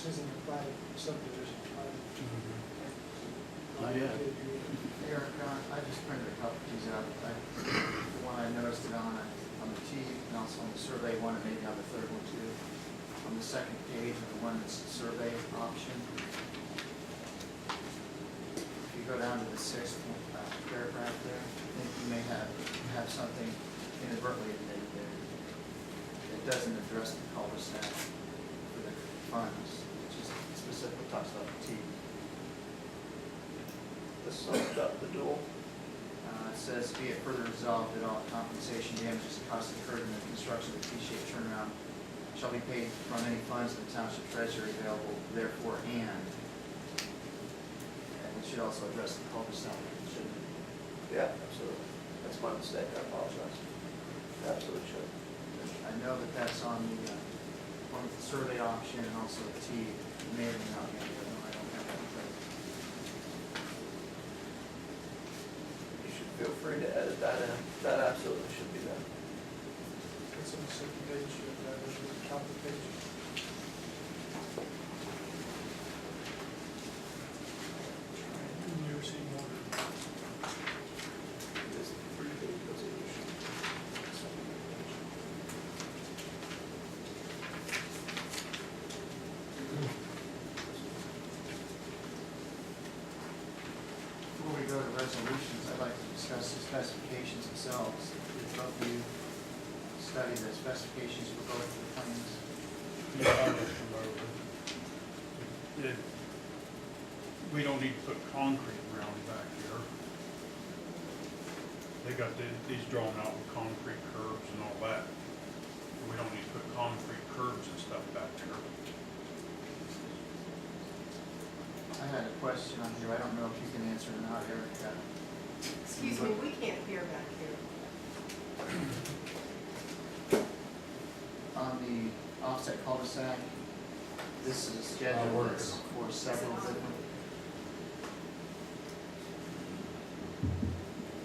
isn't a platted subdivision. Not yet. Eric, I just printed a couple of these out. The one I noticed it on the T, and also on the survey one, and maybe on the third one too. On the second page of the one that's the survey option. If you go down to the sixth paragraph there, I think you may have something inadvertently admitted there. It doesn't address the cul-de-sac for the funds. It just specifically talks about the T. This sums up the dual. It says, be it further resolved that all compensation damages and costs incurred in the construction of the T-shaped turnaround shall be paid from any funds in the township treasury available therefore and it should also address the cul-de-sac, shouldn't it? Yeah, absolutely. That's my mistake, I apologize. Absolutely should. I know that that's on the one with the survey option and also the T. It may or may not be on the other one. I don't have that in front of me. You should feel free to edit that in. That absolutely should be there. It's on the second page of the top of the page. Never seen more. It is a 3-page resolution. Before we go to resolutions, I'd like to discuss the specifications themselves. Did both of you study the specifications for both of the plans? Yeah, I looked them over. We don't need to put concrete around back here. They got these drawn out with concrete curbs and all that. We don't need to put concrete curbs and stuff back there. I had a question on here. I don't know if you can answer it or not, Eric. Excuse me, we can't hear back here. On the offset cul-de-sac, this is a schedule that's for several different.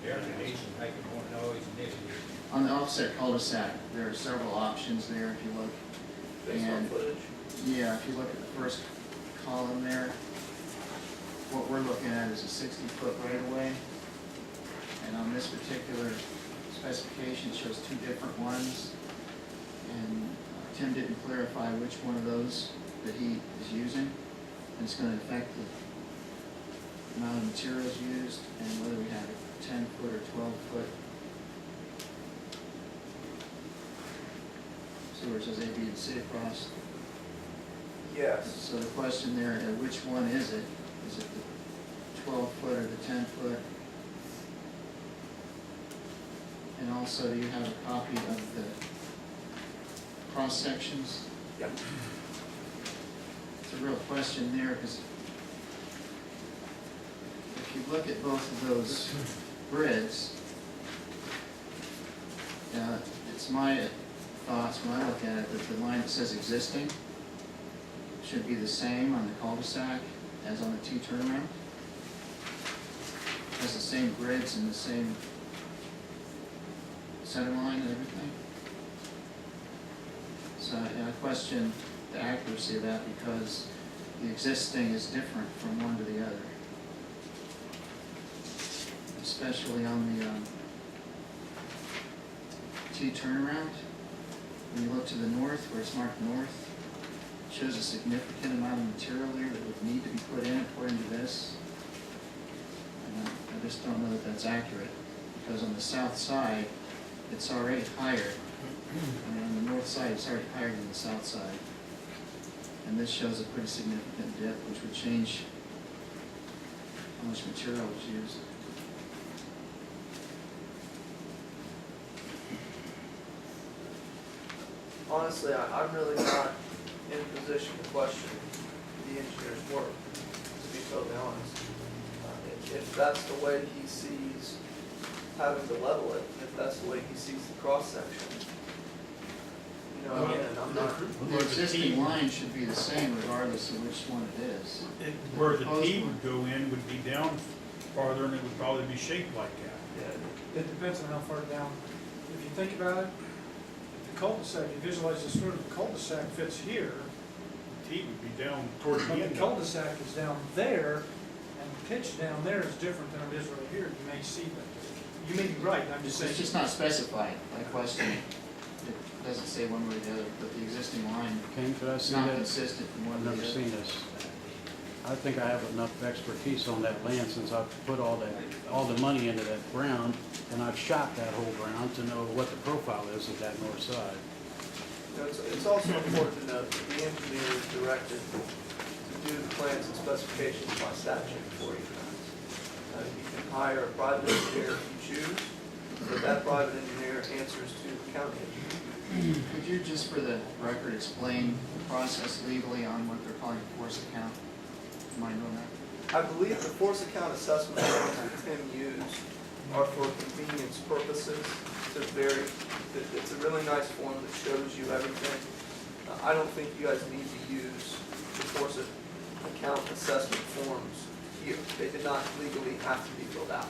There's an agent making more noise than this. On the offset cul-de-sac, there are several options there if you look. Based on And, footage. yeah, if you look at the first column there, what we're looking at is a 60-foot right-of-way. And on this particular specification, it shows two different ones. And Tim didn't clarify which one of those that he is using. And it's going to affect the amount of materials used and whether we have a 10-foot or 12-foot. See where it says A, B, and C across? Yes. So the question there, which one is it? Is it the 12-foot or the 10-foot? And also, do you have a copy of the cross sections? Yep. It's a real question there, because if you look at both of those grids, it's my thoughts when I look at it that the line that says existing should be the same on the cul-de-sac as on the T turnaround. Has the same grids and the same center line and everything. So I question the accuracy of that because the existing is different from one to the other. Especially on the T turnaround. When you look to the north, where it's marked north, it shows a significant amount of material there that would need to be put in according to this. And I just don't know that that's accurate, because on the south side, it's already higher. And on the north side, it's already higher than the south side. And this shows a pretty significant dip, which would change how much material was used. Honestly, I'm really not in a position to question the engineer's work, to be totally honest. If that's the way he sees having to level it, if that's the way he sees the cross-section, you know, again, I'm not. The existing line should be the same regardless of which one it is. Where the T would go in would be down farther, and it would probably be shaped like that. Yeah, It depends on how far down. If you think about it, the cul-de-sac, you visualize this sort of the cul-de-sac fits here, feet would be down towards the But end. the cul-de-sac is down there, and the pitch down there is different than it is right here. You may see that. You may be right, I'm just saying. It's just not specified, my question, it doesn't say one way or the other, but the existing line Ken, could I is see not that? consistent from one I've to the never other. seen this. I think I have enough expertise on that land since I've put all the money into that ground, and I've shot that whole ground to know what the profile is of that north side. You know, it's also important to note that the engineer is directed to do the plans and specifications by statute for you guys. You can hire a private engineer if you choose, but that private engineer answers to the county engineer. Could you, just for the record, explain the process legally on what they're calling a force account? Do you mind doing that? I believe the force account assessment forms that Tim used are for convenience purposes. It's a really nice form that shows you everything. I don't think you guys need to use the force account assessment forms here. They did not legally have to be filled out.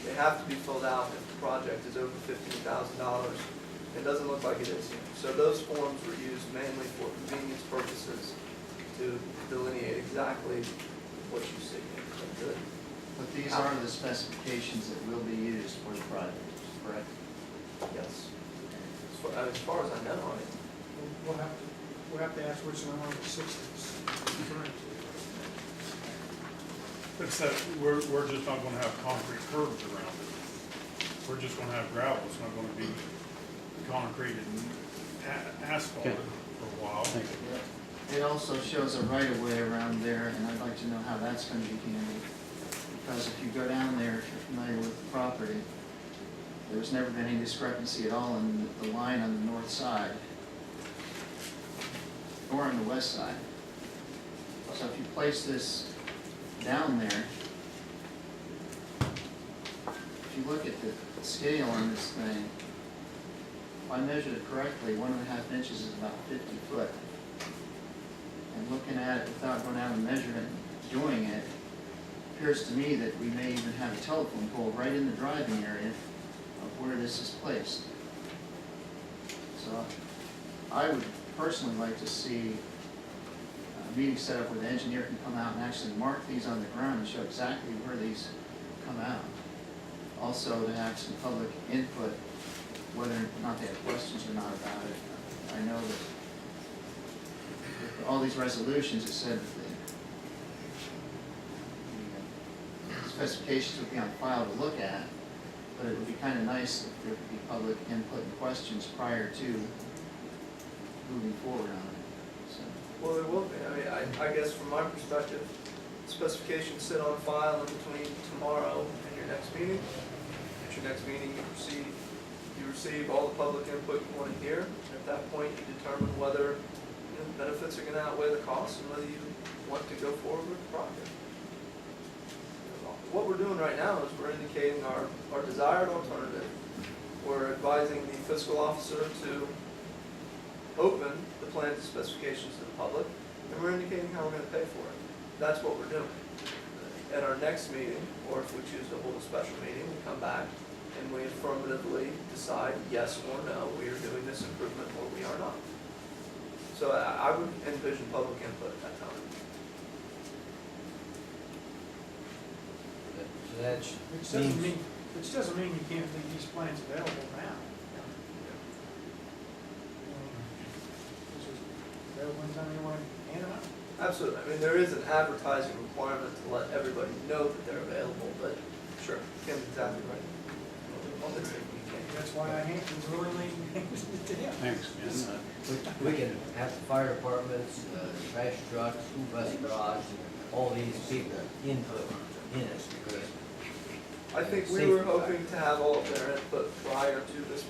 They have to be filled out if the project is over $15,000. It doesn't look like it is here. So those forms were used mainly for convenience purposes to delineate exactly what you see here. But these are the specifications that will be used for the project, correct? Yes. As far as I know, We'll have to ask which one of the 60s. It's that, we're just not gonna have concrete curbs around it. We're just gonna have gravel, it's not gonna be concrete and asphalt Okay. for a while. Thank you. It also shows a right-of-way around there, and I'd like to know how that's going to be handled. Because if you go down there, if you're familiar with the property, there's never been any discrepancy at all in the line on the north side, or on the west side. So if you place this down there, if you look at the scale on this thing, if I measured it correctly, 1.5 inches is about 50 foot. And looking at it without going out and measuring it, doing it, appears to me that we may even have a telephone pole right in the driving area of where this is placed. So I would personally like to see a meeting set up where the engineer can come out and actually mark these on the ground and show exactly where these come out. Also to have some public input, whether or not they have questions or not about it. I know that with all these resolutions, it said that the specifications would be on file to look at, but it would be kind of nice if there could be public input and questions prior to moving forward on it. So, well, there will be. I mean, I guess from my perspective, specifications sit on file in between tomorrow and your next meeting. At your next meeting, you receive all the public input you want to hear. At that point, you determine whether the benefits are going to outweigh the costs and whether you want to go forward with the project. What we're doing right now is we're indicating our desired alternative. We're advising the fiscal officer to open the plans and specifications to the public, and we're indicating how we're going to pay for it. That's what we're doing. At our next meeting, or if we choose to hold a special meeting, we come back and we affirmatively decide yes or no, we are doing this improvement or we are not. So I would envision public input at that time. So that's, Which doesn't mean you can't leave these plans available now. Available anytime you want to hand them out. Absolutely. I mean, there is an advertising requirement to let everybody know that they're available, but sure, Kim's exactly right. That's why I was willingly handed it to him. Thanks, Ken. we can have the fire departments, trash trucks, school bus garage, all these people input in it, because I think we were hoping to have all of their input prior to this